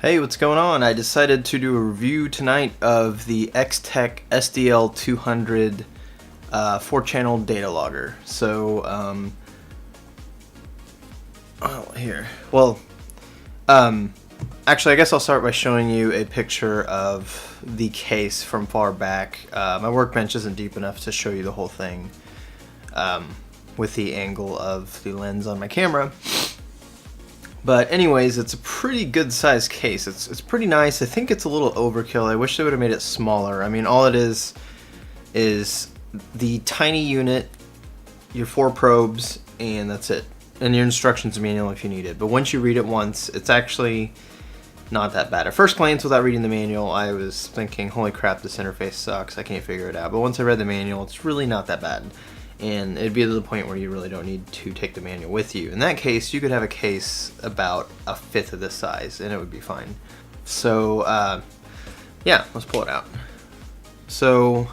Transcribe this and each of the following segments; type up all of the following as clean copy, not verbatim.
Hey, what's going on? I decided to do a review tonight of the Extech SDL200 4-channel data logger. So, actually, I guess I'll start by showing you a picture of the case from far back. My workbench isn't deep enough to show you the whole thing with the angle of the lens on my camera. But anyways, it's a pretty good sized case. It's pretty nice. I think it's a little overkill. I wish they would have made it smaller. I mean, all it is the tiny unit, your 4 probes, and that's it. And your instructions manual if you need it. But once you read it once, it's actually not that bad. At first glance, without reading the manual, I was thinking, holy crap, this interface sucks. I can't figure it out. But once I read the manual, it's really not that bad. And it'd be to the point where you really don't need to take the manual with you. In that case, you could have a case about a fifth of this size, and it would be fine. So, yeah, let's pull it out. So,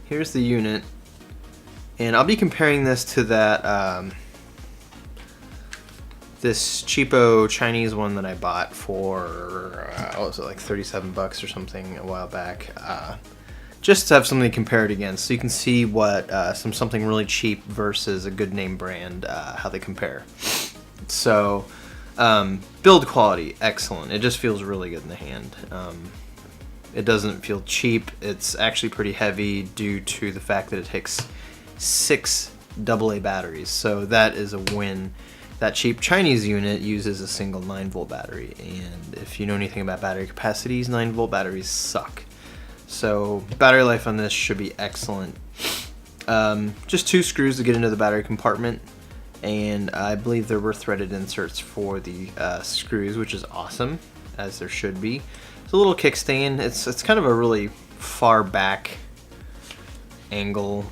here's the unit. And I'll be comparing this to that, this cheapo Chinese one that I bought for, what was it, like 37 bucks or something a while back. Just to have something to compare it against, so you can see what something really cheap versus a good name brand, how they compare. So, build quality, excellent. It just feels really good in the hand. It doesn't feel cheap. It's actually pretty heavy due to the fact that it takes 6 AA batteries, so that is a win. That cheap Chinese unit uses a single 9-volt battery, and if you know anything about battery capacities, 9-volt batteries suck. So battery life on this should be excellent. Just 2 screws to get into the battery compartment, and I believe there were threaded inserts for the screws, which is awesome, as there should be. It's a little kickstand. It's kind of a really far back angle,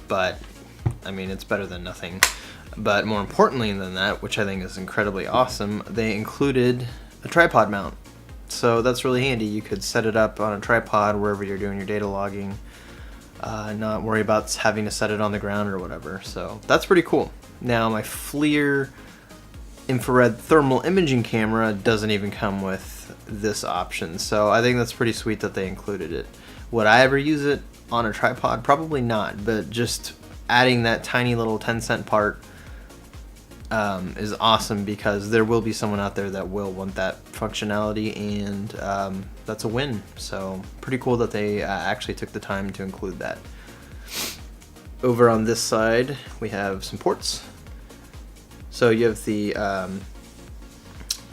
but I mean, it's better than nothing. But more importantly than that, which I think is incredibly awesome, they included a tripod mount. So that's really handy. You could set it up on a tripod wherever you're doing your data logging, not worry about having to set it on the ground or whatever. So that's pretty cool. Now my FLIR infrared thermal imaging camera doesn't even come with this option, so I think that's pretty sweet that they included it. Would I ever use it on a tripod? Probably not, but just adding that tiny little 10-cent part is awesome, because there will be someone out there that will want that functionality, and that's a win. So pretty cool that they actually took the time to include that. Over on this side we have some ports. So you have the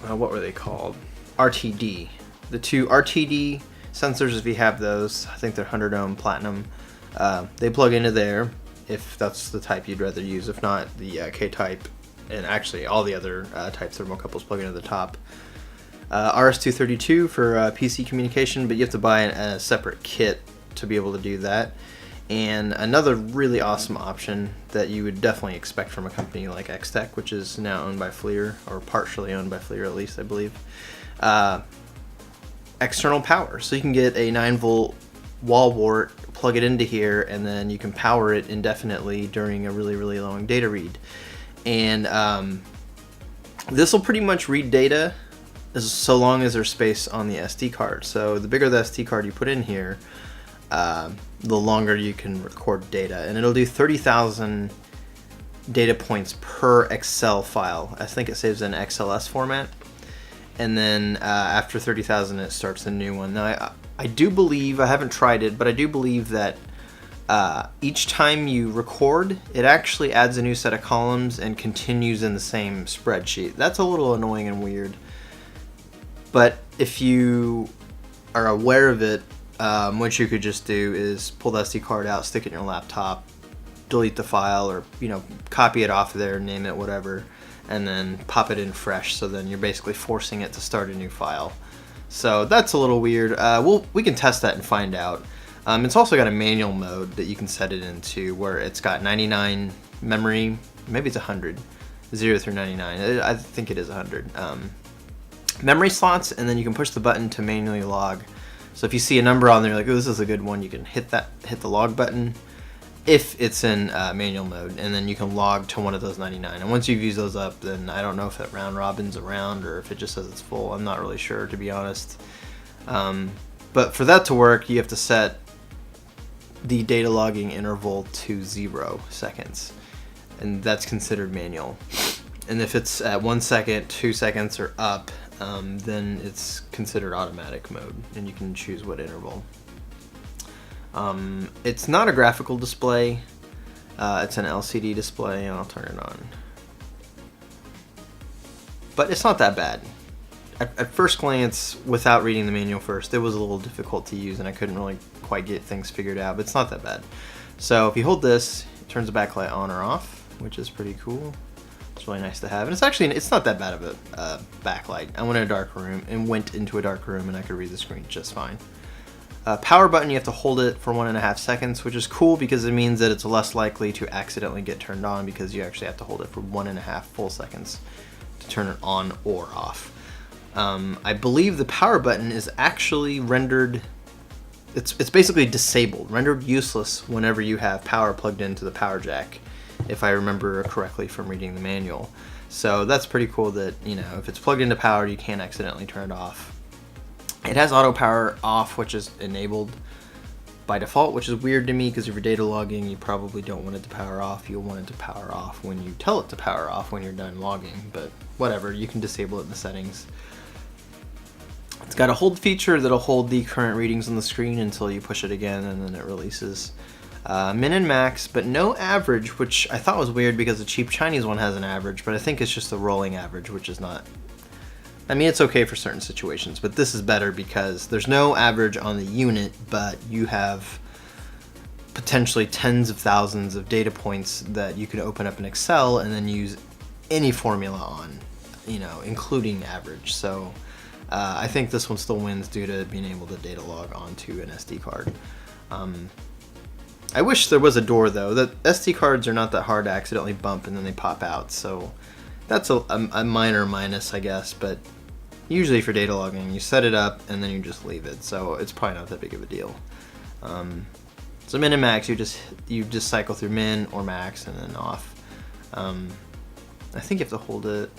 what were they called? RTD. The 2 RTD sensors, if you have those, I think they're 100 ohm platinum. They plug into there if that's the type you'd rather use. If not, the K-type, and actually all the other type thermocouples plug into the top. RS-232 for PC communication, but you have to buy a separate kit to be able to do that. And another really awesome option that you would definitely expect from a company like Extech, which is now owned by FLIR, or partially owned by FLIR at least, I believe. External power. So you can get a 9-volt wall wart, plug it into here, and then you can power it indefinitely during a really, really long data read. And this will pretty much read data so long as there's space on the SD card. So the bigger the SD card you put in here, the longer you can record data. And it'll do 30,000 data points per Excel file. I think it saves in XLS format. And then after 30,000 it starts a new one. Now I do believe, I haven't tried it, but I do believe that each time you record, it actually adds a new set of columns and continues in the same spreadsheet. That's a little annoying and weird. But if you are aware of it, what you could just do is pull the SD card out, stick it in your laptop, delete the file, or copy it off of there, name it whatever, and then pop it in fresh. So then you're basically forcing it to start a new file. So that's a little weird. We can test that and find out. It's also got a manual mode that you can set it into, where it's got 99 memory, maybe it's 100, 0 through 99. I think it is 100 memory slots, and then you can push the button to manually log. So if you see a number on there, like, oh, this is a good one, you can hit the log button, if it's in manual mode, and then you can log to one of those 99. And once you've used those up, then I don't know if that round robin's around or if it just says it's full. I'm not really sure, to be honest. But for that to work, you have to set the data logging interval to 0 seconds, and that's considered manual. And if it's at 1 second, 2 seconds, or up, then it's considered automatic mode, and you can choose what interval. It's not a graphical display, it's an LCD display, and I'll turn it on. But it's not that bad. At first glance, without reading the manual first, it was a little difficult to use and I couldn't really quite get things figured out, but it's not that bad. So if you hold this, it turns the backlight on or off, which is pretty cool. It's really nice to have, and it's not that bad of a backlight. I went into a dark room and I could read the screen just fine. Power button, you have to hold it for 1.5 seconds, which is cool because it means that it's less likely to accidentally get turned on because you actually have to hold it for 1.5 full seconds to turn it on or off. I believe the power button is actually rendered, it's basically disabled, rendered useless whenever you have power plugged into the power jack, if I remember correctly from reading the manual. So that's pretty cool that, you know, if it's plugged into power, you can't accidentally turn it off. It has auto power off, which is enabled by default, which is weird to me because if you're data logging, you probably don't want it to power off. You'll want it to power off when you tell it to power off when you're done logging, but whatever, you can disable it in the settings. It's got a hold feature that'll hold the current readings on the screen until you push it again and then it releases. Min and max, but no average, which I thought was weird because the cheap Chinese one has an average, but I think it's just a rolling average, which is not... I mean, it's okay for certain situations, but this is better because there's no average on the unit, but you have potentially tens of thousands of data points that you can open up in Excel and then use any formula on, you know, including average. So I think this one still wins due to being able to data log onto an SD card. I wish there was a door, though. The SD cards are not that hard to accidentally bump and then they pop out, so that's a minor minus, I guess, but usually for data logging, you set it up and then you just leave it, so it's probably not that big of a deal. So min and max, you just cycle through min or max and then off. I think you have to hold it.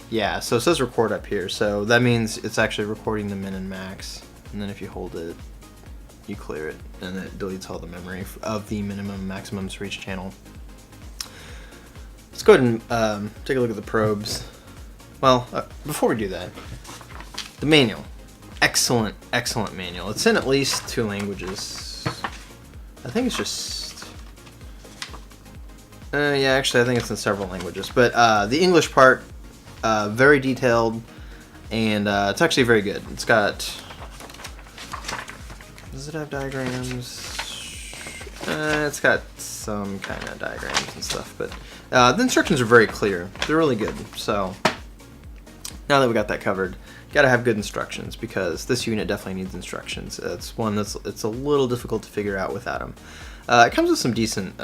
Yeah, so it says record up here, so that means it's actually recording the min and max, and then if you hold it, you clear it, and it deletes all the memory of the minimum and maximums for each channel. Let's go ahead and take a look at the probes. Well, before we do that, the manual. Excellent, excellent manual. It's in at least 2 languages. I think it's just... yeah, actually, I think it's in several languages. But the English part, very detailed, and it's actually very good. It's got... Does it have diagrams? It's got some kind of diagrams and stuff, but the instructions are very clear. They're really good. So now that we got that covered, you gotta have good instructions because this unit definitely needs instructions. It's one it's a little difficult to figure out without them. It comes with some decent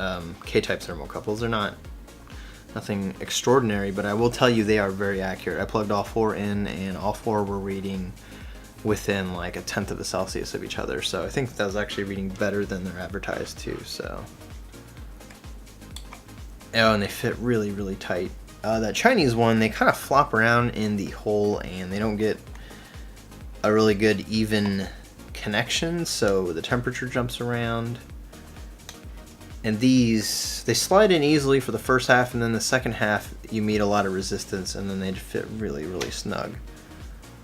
K-type thermocouples. They're nothing extraordinary, but I will tell you they are very accurate. I plugged all 4 in, and all 4 were reading within like 1/10 of a Celsius of each other, so I think that was actually reading better than they're advertised to. So, oh, and they fit really, really tight. That Chinese one, they kind of flop around in the hole, and they don't get a really good even connection, so the temperature jumps around. And these, they slide in easily for the first half, and then the second half you meet a lot of resistance, and then they'd fit really, really snug.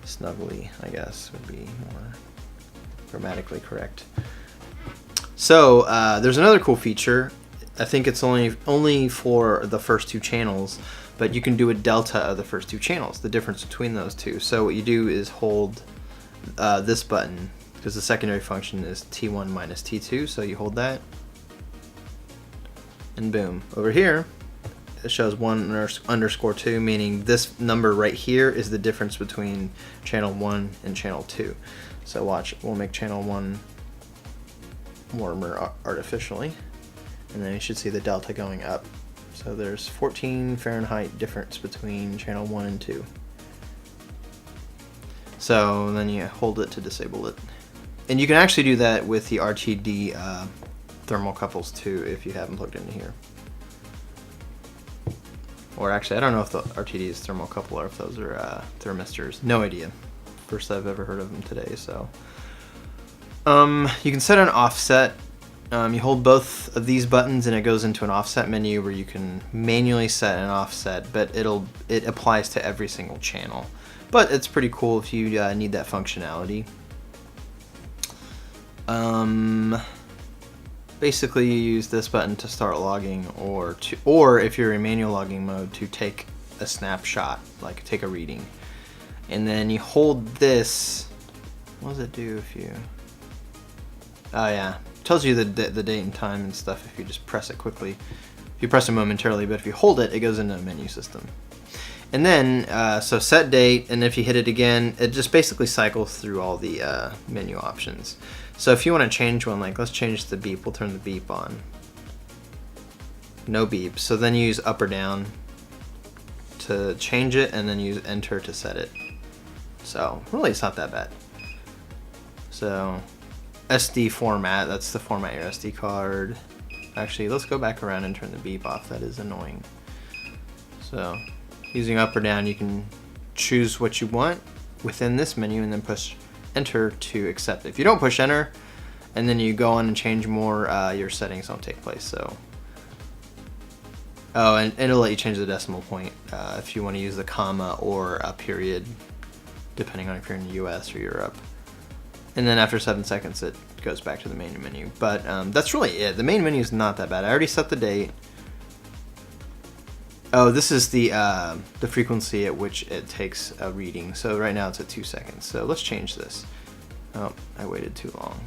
Snugly, I guess, would be more grammatically correct. So there's another cool feature. I think it's only for the first 2 channels, but you can do a delta of the first 2 channels, the difference between those two. So what you do is hold this button, because the secondary function is T1 minus T2, so you hold that, and boom. Over here, it shows 1_2, meaning this number right here is the difference between channel 1 and channel 2. So watch, we'll make channel 1 warmer artificially, and then you should see the delta going up. So there's 14 Fahrenheit difference between channel 1 and 2. So then you hold it to disable it. And you can actually do that with the RTD thermocouples too if you have them plugged into here. Or actually, I don't know if the RTD is thermocouple or if those are thermistors. No idea. First I've ever heard of them today. So you can set an offset. You hold both of these buttons and it goes into an offset menu where you can manually set an offset, but it applies to every single channel. But it's pretty cool if you need that functionality. Basically, you use this button to start logging, or if you're in manual logging mode, to take a snapshot, like take a reading, and then you hold this. What does it do if you? Oh yeah, it tells you the date and time and stuff if you just press it quickly. If you press it momentarily, but if you hold it, it goes into a menu system. And then, so set date, and if you hit it again, it just basically cycles through all the menu options. So if you want to change one, like let's change the beep, we'll turn the beep on. No beep. So then you use up or down to change it, and then use enter to set it. So really it's not that bad. So SD format, that's the format your SD card. Actually, let's go back around and turn the beep off. That is annoying. So using up or down, you can choose what you want within this menu and then push enter to accept it. If you don't push enter and then you go on and change more, your settings don't take place. So and it'll let you change the decimal point if you want to use the comma or a period, depending on if you're in the US or Europe. And then after 7 seconds it goes back to the main menu. But that's really it. The main menu is not that bad. I already set the date. Oh, this is the frequency at which it takes a reading. So right now it's at 2 seconds. So let's change this. Oh, I waited too long.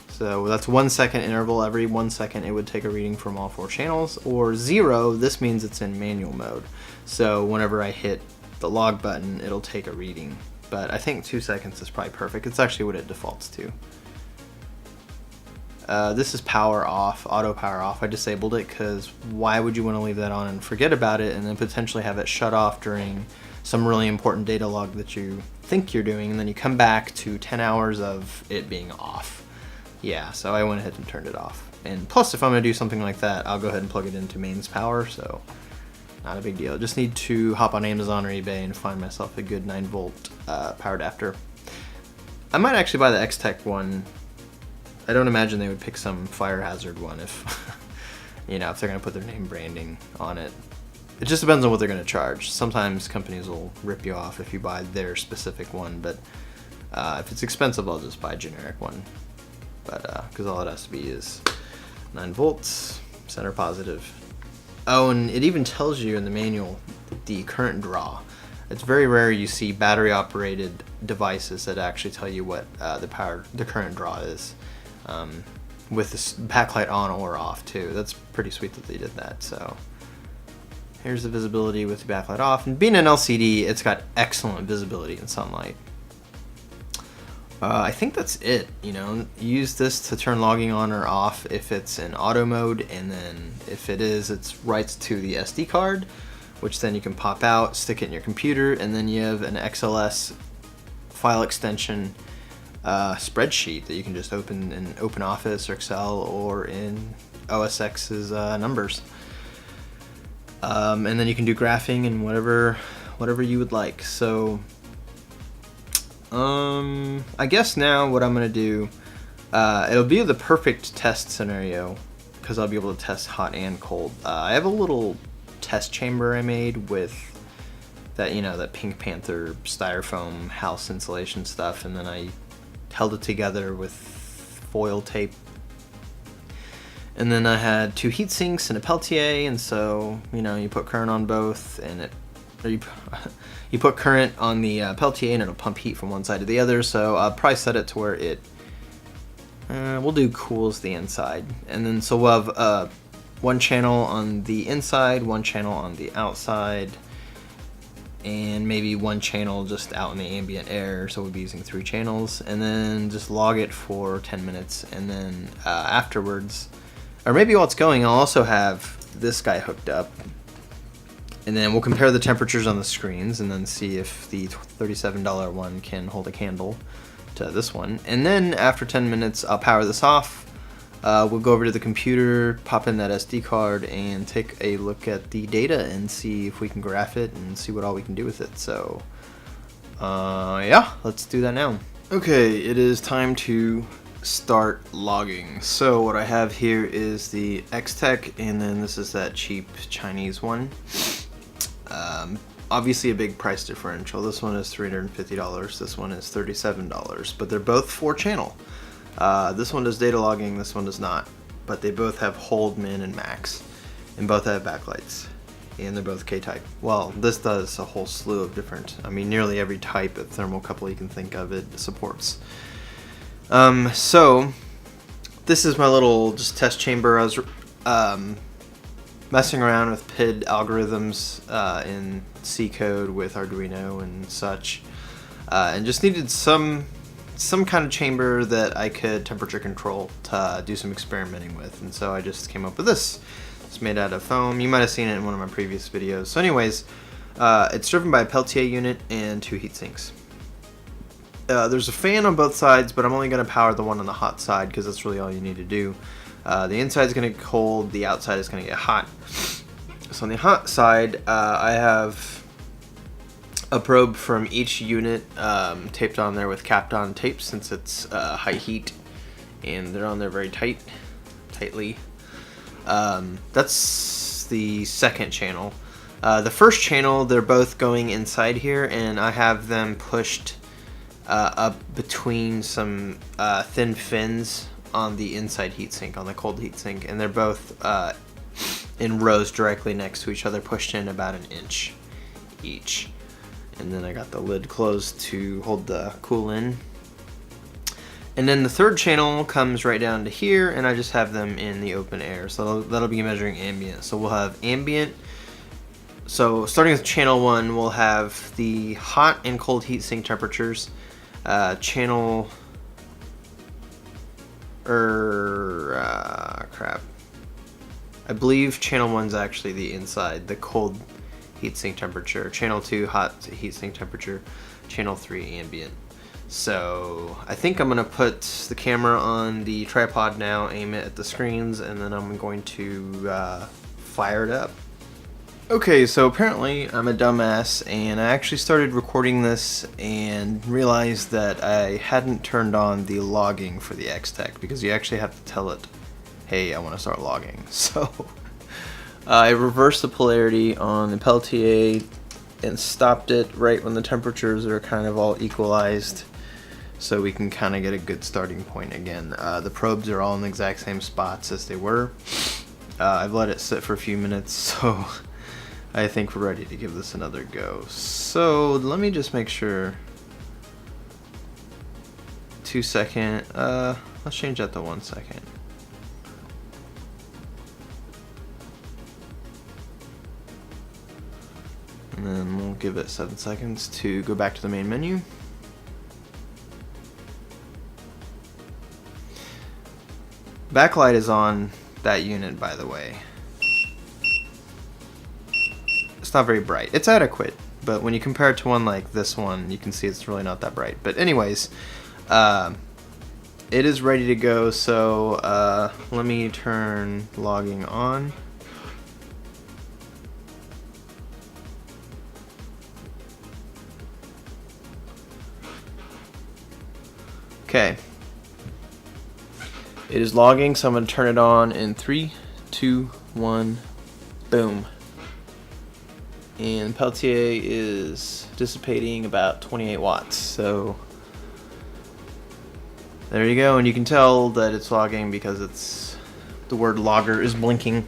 So that's 1 second interval. Every 1 second it would take a reading from all 4 channels. Or 0, this means it's in manual mode. So whenever I hit the log button, it'll take a reading. But I think 2 seconds is probably perfect. It's actually what it defaults to. This is power off, auto power off. I disabled it because why would you want to leave that on and forget about it and then potentially have it shut off during some really important data log that you think you're doing, and then you come back to 10 hours of it being off. Yeah, so I went ahead and turned it off. And plus, if I'm going to do something like that, I'll go ahead and plug it into mains power, so not a big deal. Just need to hop on Amazon or eBay and find myself a good 9-volt power adapter. I might actually buy the Extech one. I don't imagine they would pick some fire hazard one if, you know, if they're going to put their name branding on it. It just depends on what they're going to charge. Sometimes companies will rip you off if you buy their specific one, but if it's expensive, I'll just buy a generic one. But because all it has to be is 9 volts, center positive. Oh, and it even tells you in the manual the current draw. It's very rare you see battery-operated devices that actually tell you what the current draw is. With this backlight on or off too. That's pretty sweet that they did that. So here's the visibility with the backlight off, and being an LCD, it's got excellent visibility in sunlight. I think that's it. You know, use this to turn logging on or off if it's in auto mode, and then if it is, it's writes to the SD card, which then you can pop out, stick it in your computer, and then you have an XLS file extension spreadsheet that you can just open in OpenOffice or Excel or in OS X's numbers. And then you can do graphing and whatever you would like. So I guess now what I'm gonna do, it'll be the perfect test scenario because I'll be able to test hot and cold. I have a little test chamber I made with that, you know, that Pink Panther styrofoam house insulation stuff, and then I held it together with foil tape. And then I had 2 heat sinks and a Peltier, and so, you know, you put current on both, and you put current on the Peltier and it'll pump heat from one side to the other. So I'll probably set it to where it we'll do cools the inside, and then so we'll have 1 channel on the inside, 1 channel on the outside, and maybe 1 channel just out in the ambient air, so we'll be using 3 channels, and then just log it for 10 minutes, and then afterwards, or maybe while it's going, I'll also have this guy hooked up, and then we'll compare the temperatures on the screens, and then see if the $37 one can hold a candle to this one. And then after 10 minutes, I'll power this off. We'll go over to the computer, pop in that SD card, and take a look at the data and see if we can graph it and see what all we can do with it. So, yeah, let's do that now. Okay, it is time to start logging. So what I have here is the Extech, and then this is that cheap Chinese one. Obviously a big price differential. This one is $350, this one is $37, but they're both 4-channel. This one does data logging, this one does not, but they both have hold, min, and max, and both have backlights, and they're both K-type. Well, this does a whole slew of different, I mean, nearly every type of thermocouple you can think of it supports. So this is my little just test chamber. I was messing around with PID algorithms in C code with Arduino and such, and just needed some kind of chamber that I could temperature control to do some experimenting with, and so I just came up with this. It's made out of foam. You might have seen it in one of my previous videos. So anyways, it's driven by a Peltier unit and 2 heat sinks. There's a fan on both sides, but I'm only going to power the one on the hot side because that's really all you need to do. The inside is going to get cold, the outside is going to get hot. So on the hot side, I have a probe from each unit taped on there with capped on tape since it's high heat, and they're on there very tightly. That's the second channel. The first channel, they're both going inside here, and I have them pushed up between some thin fins on the inside heatsink, on the cold heatsink, and they're both in rows directly next to each other, pushed in about 1 inch each. And then I got the lid closed to hold the cool in. And then the third channel comes right down to here, and I just have them in the open air. So that'll be measuring ambient. So we'll have ambient. So starting with channel 1, we'll have the hot and cold heatsink temperatures. Channel crap. I believe channel 1's actually the inside, the cold heatsink temperature. Channel 2 hot heatsink temperature. Channel 3 ambient. So I think I'm gonna put the camera on the tripod now, aim it at the screens, and then I'm going to fire it up. Okay, so apparently I'm a dumbass, and I actually started recording this and realized that I hadn't turned on the logging for the Extech, because you actually have to tell it, hey, I want to start logging. So I reversed the polarity on the Peltier and stopped it right when the temperatures are kind of all equalized, so we can kind of get a good starting point again. The probes are all in the exact same spots as they were. I've let it sit for a few minutes, so I think we're ready to give this another go. So let me just make sure. 2 second. Let's change that to 1 second. And then we'll give it 7 seconds to go back to the main menu. Backlight is on that unit, by the way. It's not very bright. It's adequate, but when you compare it to one like this one, you can see it's really not that bright. But anyways, it is ready to go, so let me turn logging on. Okay. It is logging, so I'm going to turn it on in 3, 2, 1, boom. And Peltier is dissipating about 28 watts, so there you go. And you can tell that it's logging because it's the word logger is blinking.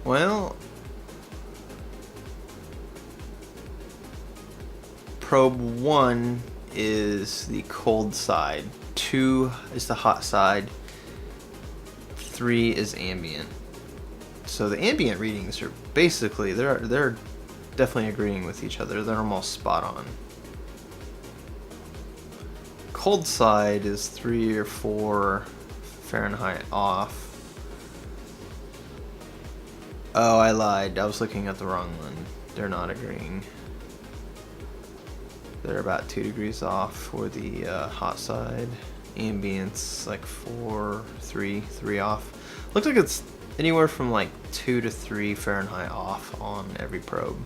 Well, probe 1 is the cold side, 2 is the hot side, 3 is ambient. So the ambient readings are basically, they're definitely agreeing with each other. They're almost spot on. cold side is 3 or 4 Fahrenheit off. Oh, I lied. I was looking at the wrong one. They're not agreeing. They're about 2 degrees off for the hot side. Ambient's like 3 off. Looks like it's anywhere from like 2 to 3 Fahrenheit off on every probe.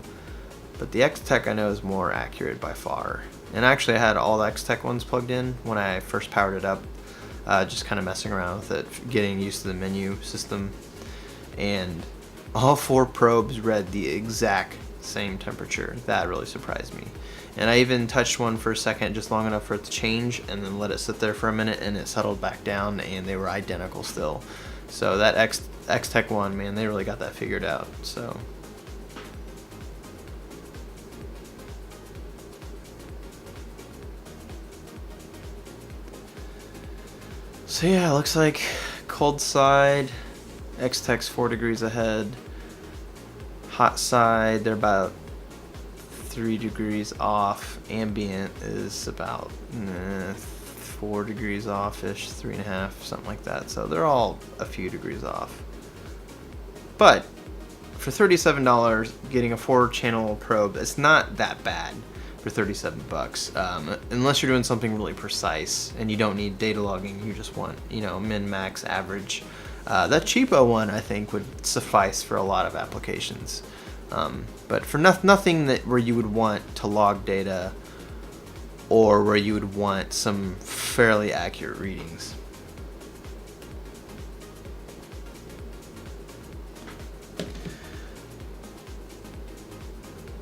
But the Extech I know is more accurate by far. And actually I had all the Extech ones plugged in when I first powered it up. Just kind of messing around with it, getting used to the menu system. And all 4 probes read the exact same temperature. That really surprised me. And I even touched one for a second, just long enough for it to change, and then let it sit there for a minute, and it settled back down, and they were identical still. So that Extech one, man, they really got that figured out. So yeah, looks like cold side, Extech's 4 degrees ahead. Hot side, they're about 3 degrees off. Ambient is about 4 degrees off-ish, 3.5, something like that. So they're all a few degrees off. But for $37, getting a 4-channel probe, it's not that bad for 37 bucks. Unless you're doing something really precise and you don't need data logging, you just want, you know, min, max, average. That cheapo one, I think, would suffice for a lot of applications. But for nothing where you would want to log data or where you would want some fairly accurate readings.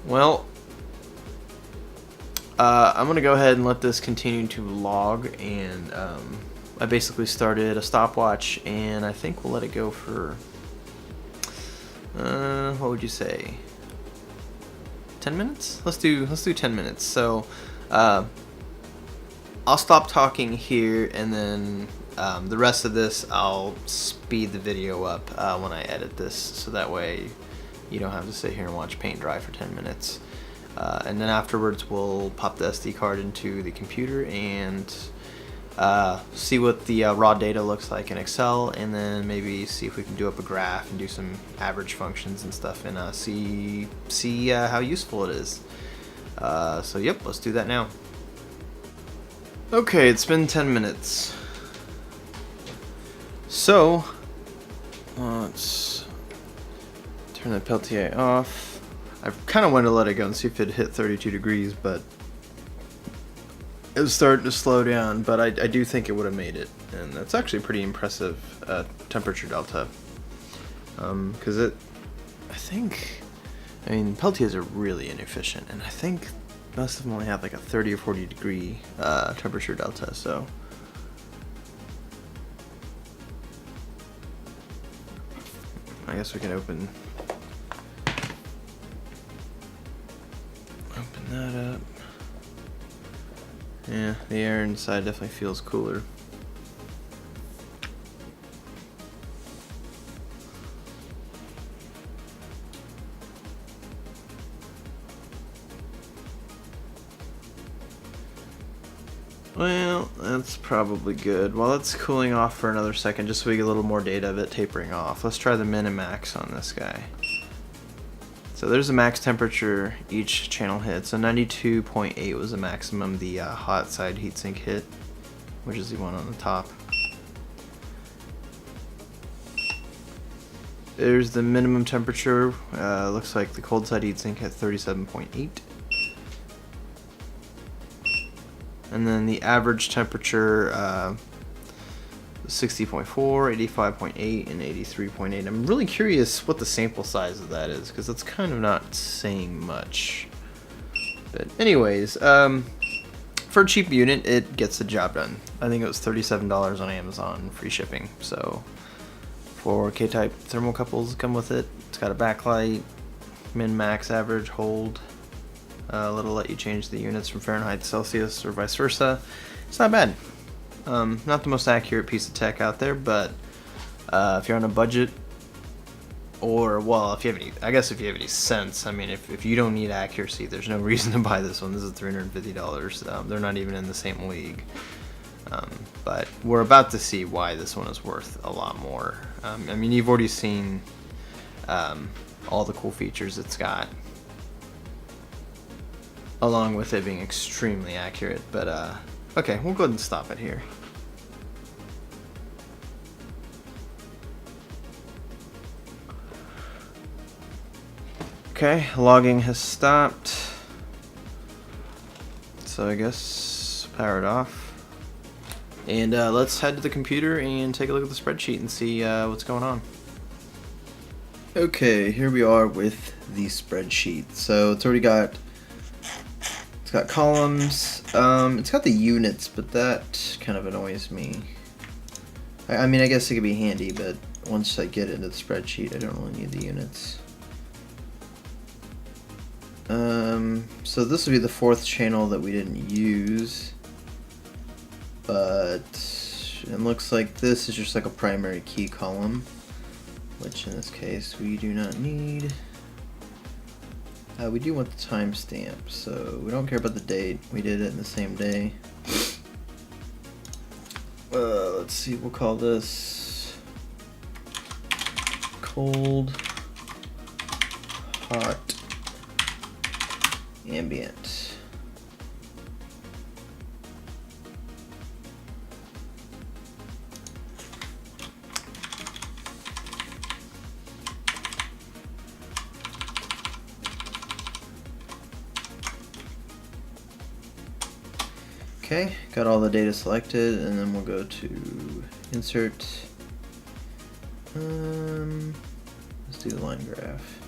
Well, I'm going to go ahead and let this continue to log, and I basically started a stopwatch, and I think we'll let it go for, what would you say, 10 minutes? Let's do 10 minutes. So I'll stop talking here, and then the rest of this I'll speed the video up when I edit this, so that way you don't have to sit here and watch paint dry for 10 minutes. And then afterwards we'll pop the SD card into the computer and see what the raw data looks like in Excel, and then maybe see if we can do up a graph and do some average functions and stuff, and see how useful it is. So yep, let's do that now. Okay, it's been 10 minutes. So let's turn the Peltier off. I kind of wanted to let it go and see if it hit 32 degrees, but it was starting to slow down, but I do think it would have made it, and that's actually a pretty impressive temperature delta. Because I mean, Peltiers are really inefficient, and I think most of them only have like a 30 or 40 degree temperature delta, so. I guess we can open that up. Yeah, the air inside definitely feels cooler. Well, that's probably good. While it's cooling off for another second, just so we get a little more data of it tapering off, let's try the min and max on this guy. So there's a max temperature each channel hit. So 92.8 was the maximum the hot side heatsink hit, which is the one on the top. There's the minimum temperature. Looks like the cold side heatsink hit 37.8. And then the average temperature, 60.4, 85.8, and 83.8. I'm really curious what the sample size of that is, because it's kind of not saying much. But anyways, for a cheap unit, it gets the job done. I think it was $37 on Amazon, free shipping. So 4 K-type thermocouples come with it. It's got a backlight, min, max, average, hold. It'll let you change the units from Fahrenheit to Celsius or vice versa. It's not bad. Not the most accurate piece of tech out there, but if you're on a budget, or well, if you have any, I guess if you have any sense, I mean, if you don't need accuracy, there's no reason to buy this one. This is $350. They're not even in the same league. But we're about to see why this one is worth a lot more. I mean, you've already seen all the cool features it's got, along with it being extremely accurate. But okay, we'll go ahead and stop it here. Okay, logging has stopped. So I guess power it off. And let's head to the computer and take a look at the spreadsheet and see what's going on. Okay, here we are with the spreadsheet. So it's got columns. It's got the units, but that kind of annoys me. I mean, I guess it could be handy, but once I get into the spreadsheet, I don't really need the units. So this will be the fourth channel that we didn't use, but it looks like this is just like a primary key column, which in this case we do not need. We do want the timestamp, so we don't care about the date. We did it in the same day. Let's see, we'll call this cold, hot, ambient. Okay, got all the data selected, and then we'll go to insert. Let's do the line graph.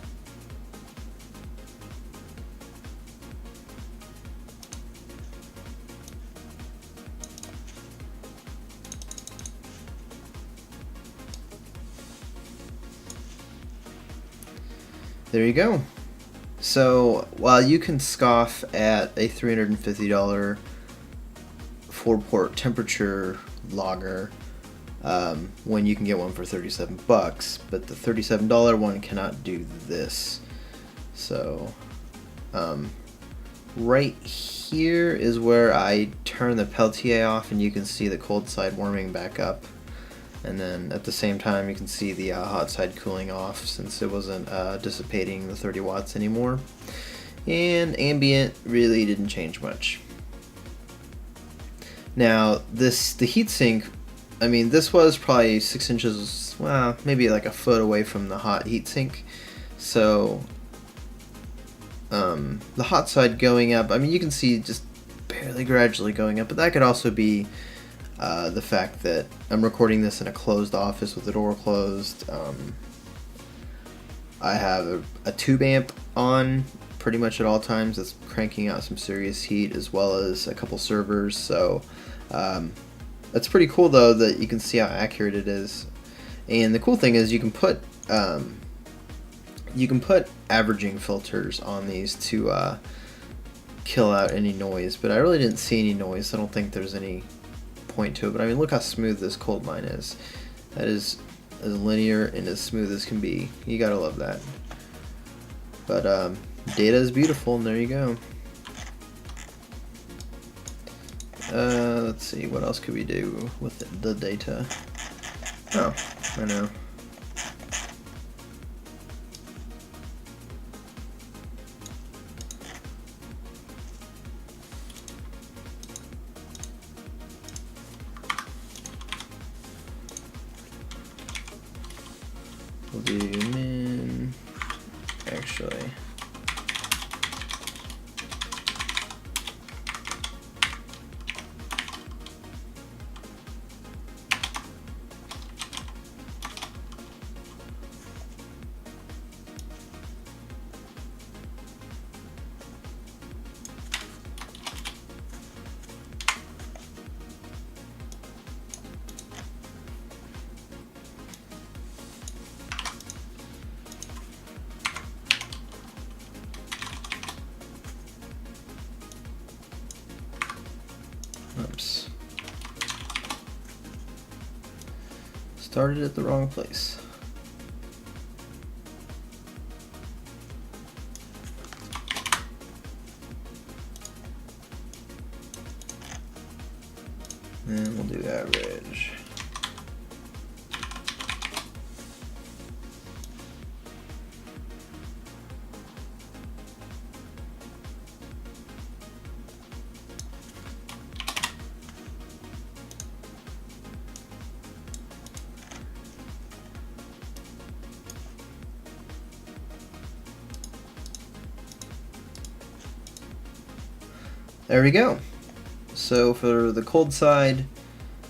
There you go. So while you can scoff at a $350 4-port temperature logger when you can get one for 37 bucks, but the $37 one cannot do this. So right here is where I turn the Peltier off, and you can see the cold side warming back up. And then at the same time, you can see the hot side cooling off, since it wasn't dissipating the 30 watts anymore. And ambient really didn't change much. Now the heatsink, I mean, this was probably 6 inches, well, maybe like a foot away from the hot heatsink. So the hot side going up, I mean, you can see just barely gradually going up, but that could also be the fact that I'm recording this in a closed office with the door closed. I have a tube amp on pretty much at all times that's cranking out some serious heat, as well as a couple servers. So that's pretty cool, though, that you can see how accurate it is. And the cool thing is you can put averaging filters on these to kill out any noise, but I really didn't see any noise, so I don't think there's any point to it. But I mean, look how smooth this cold line is. That is as linear and as smooth as can be. You gotta love that. But data is beautiful, and there you go. Let's see, what else could we do with the data? Oh, I know. We'll do min, actually. Oops. Started at the wrong place. And we'll do average. There we go. So for the cold side,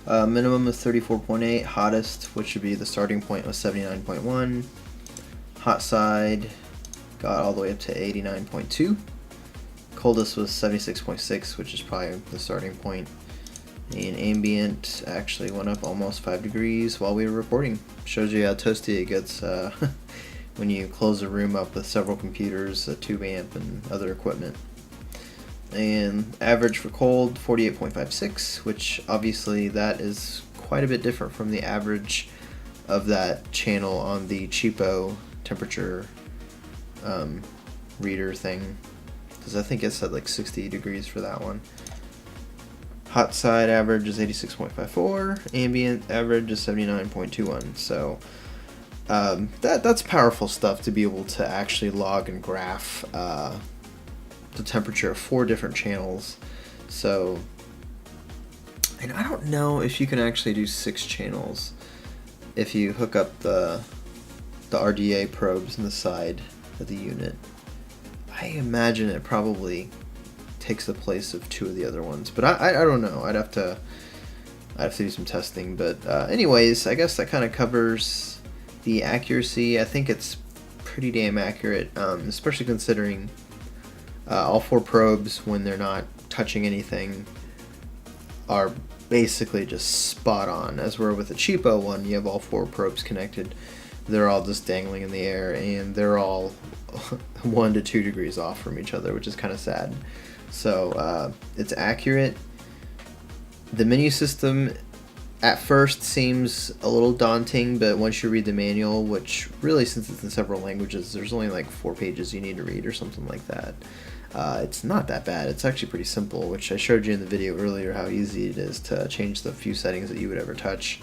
minimum is 34.8, hottest, which should be the starting point, was 79.1. Hot side got all the way up to 89.2. Coldest was 76.6, which is probably the starting point. And ambient actually went up almost 5 degrees while we were recording. Shows you how toasty it gets when you close a room up with several computers, a tube amp, and other equipment. And average for cold, 48.56, which obviously that is quite a bit different from the average of that channel on the cheapo temperature reader thing, because I think it said like 60 degrees for that one. Hot side average is 86.54, ambient average is 79.21. So that's powerful stuff to be able to actually log and graph the temperature of 4 different channels. So, and I don't know if you can actually do 6 channels if you hook up the RDA probes in the side of the unit. I imagine it probably takes the place of 2 of the other ones, but I don't know. I'd have to do some testing. But anyways, I guess that kind of covers the accuracy. I think it's pretty damn accurate, especially considering all 4 probes, when they're not touching anything, are basically just spot on. As where with the cheapo one, you have all 4 probes connected. They're all just dangling in the air, and they're all 1 to 2 degrees off from each other, which is kind of sad. So it's accurate. The menu system at first seems a little daunting, but once you read the manual, which really, since it's in several languages, there's only like 4 pages you need to read or something like that. It's not that bad. It's actually pretty simple, which I showed you in the video earlier how easy it is to change the few settings that you would ever touch.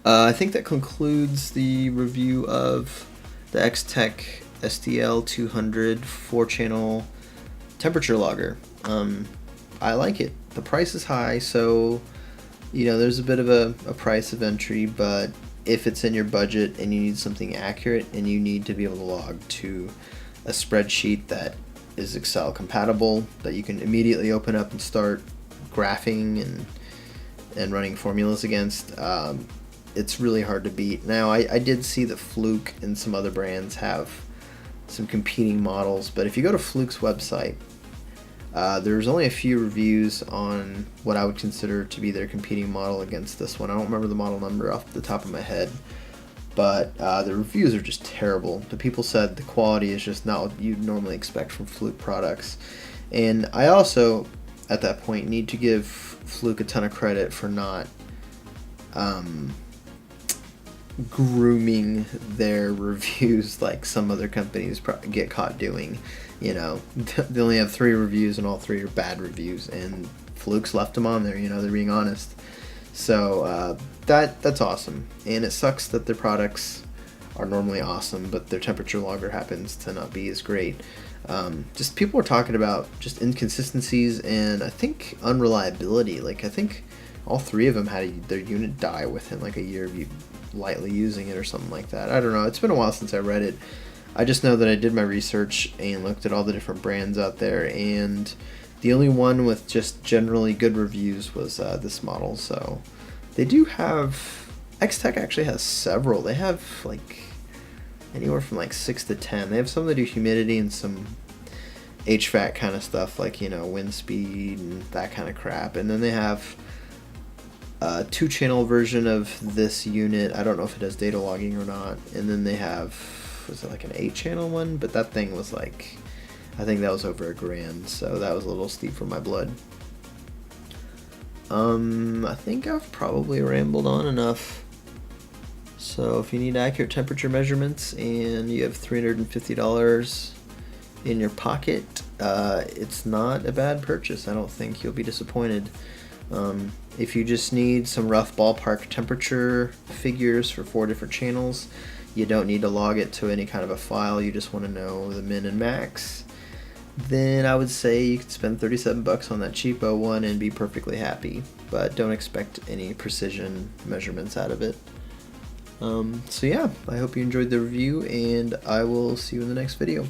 I think that concludes the review of the Extech SDL200 4-channel temperature logger. I like it. The price is high, so you know there's a bit of a price of entry, but if it's in your budget and you need something accurate and you need to be able to log to a spreadsheet that is Excel compatible, that you can immediately open up and start graphing and running formulas against, it's really hard to beat. Now I did see that Fluke and some other brands have some competing models, but if you go to Fluke's website, there's only a few reviews on what I would consider to be their competing model against this one. I don't remember the model number off the top of my head, but the reviews are just terrible. The people said the quality is just not what you'd normally expect from Fluke products. And I also, at that point, need to give Fluke a ton of credit for not grooming their reviews like some other companies get caught doing. You know, they only have 3 reviews and all 3 are bad reviews, and Fluke's left them on there. You know, they're being honest. So that's awesome, and it sucks that their products are normally awesome, but their temperature logger happens to not be as great. Just people are talking about just inconsistencies and I think unreliability. Like I think all 3 of them had their unit die within like a year of you lightly using it or something like that. I don't know. It's been a while since I read it. I just know that I did my research and looked at all the different brands out there, and the only one with just generally good reviews was this model. So they do have, Extech actually has several. They have like anywhere from like 6 to 10. They have some that do humidity and some HVAC kind of stuff, like, you know, wind speed and that kind of crap. And then they have a 2-channel version of this unit. I don't know if it has data logging or not. And then they have, was it like an 8-channel one? But that thing was like, I think that was over $1,000, so that was a little steep for my blood. I think I've probably rambled on enough. So if you need accurate temperature measurements and you have $350 in your pocket, it's not a bad purchase. I don't think you'll be disappointed. If you just need some rough ballpark temperature figures for 4 different channels, you don't need to log it to any kind of a file, you just want to know the min and max, then I would say you could spend 37 bucks on that cheapo one and be perfectly happy, but don't expect any precision measurements out of it. So yeah, I hope you enjoyed the review, and I will see you in the next video.